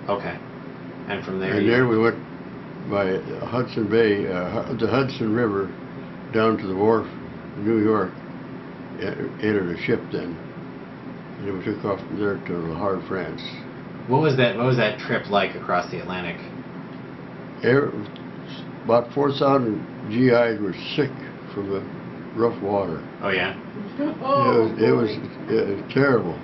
Okay. And from there, and there we went by Hudson Bay, the Hudson River, down to the wharf in New York. Entered a ship then, and then we took off from there to Le Havre, France. What was that trip like across the Atlantic? About 4,000 GIs were sick from the rough water. Oh yeah. It was terrible.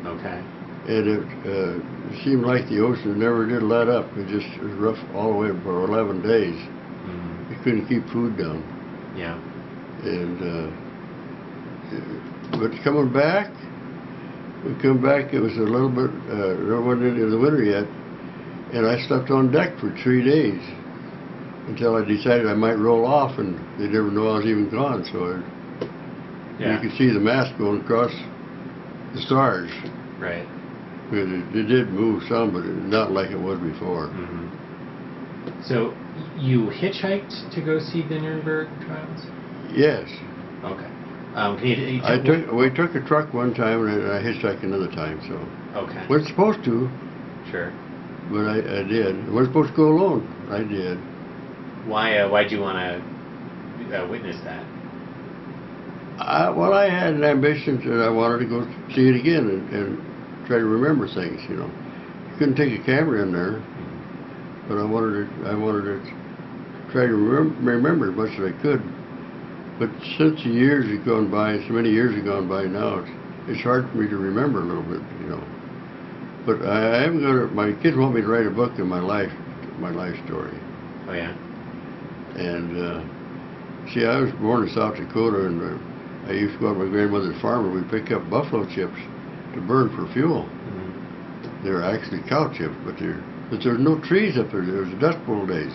Okay. And it seemed like the ocean never did let up. It was rough all the way for 11 days. Mm-hmm. You couldn't keep food down. Yeah. And but coming back, it was a little bit, there wasn't into the winter yet, and I slept on deck for 3 days until I decided I might roll off, and they never know I was even gone, so you could see the mast going across the stars. Right. It did move some, but not like it was before. Mm-hmm. So you hitchhiked to go see the Nuremberg trials? Yes. Okay. We took a truck one time, and I hitchhiked another time. So. Okay. Wasn't supposed to. Sure. But I did. I wasn't supposed to go alone. I did. Why'd you want to witness that? Well, I had an ambition that I wanted to go see it again and try to remember things. You know, you couldn't take a camera in there, but I wanted to try to remember as much as I could. But since the years have gone by, so many years have gone by now, it's hard for me to remember a little bit, you know. But I am going to. My kids want me to write a book of my life story. Oh yeah. And see, I was born in South Dakota, and I used to go out to my grandmother's farm, and we'd pick up buffalo chips to burn for fuel. Mm-hmm. They were actually cow chips, but there's no trees up there. There was Dust Bowl days.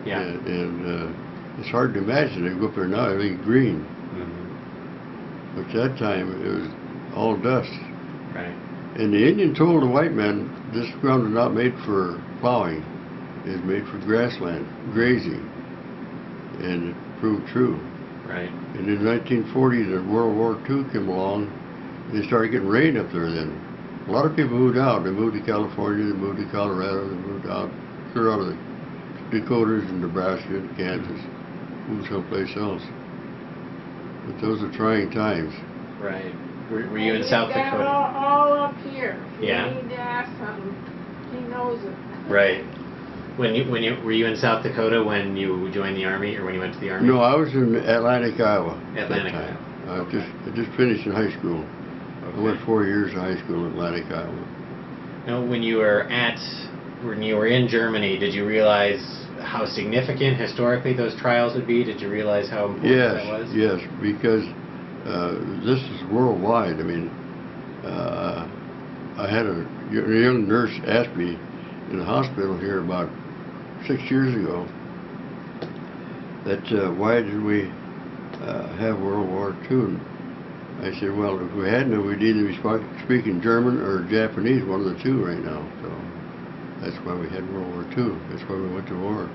Yeah. And it's hard to imagine. They go up there now, everything's green. Mm-hmm. But at that time, it was all dust. Right. And the Indian told the white man, this ground is not made for plowing. It's made for grassland, grazing. And it proved true. Right. And in 1940, the World War II came along, and they started getting rain up there then. A lot of people moved out. They moved to California, they moved to Colorado, they moved out, clear out of the Dakotas and Nebraska and Kansas, moved someplace else. But those are trying times. Right. Were you in South Dakota? All up here. Yeah. You need to ask him. He knows it. Right. Were you in South Dakota when you joined the Army, or when you went to the Army? No, I was in Atlantic, Iowa. Atlantic, Iowa. I just finished in high school. Okay. I went 4 years of high school in Atlantic, Iowa. Now, when you were in Germany, did you realize how significant historically those trials would be? Did you realize how important that was? Yes, because this is worldwide. I mean, I had a young nurse ask me in the hospital here about 6 years ago that why did we have World War II? And I said, well, if we hadn't, we'd either be speaking German or Japanese, one of the two right now. So that's why we had World War II. That's why we went to war.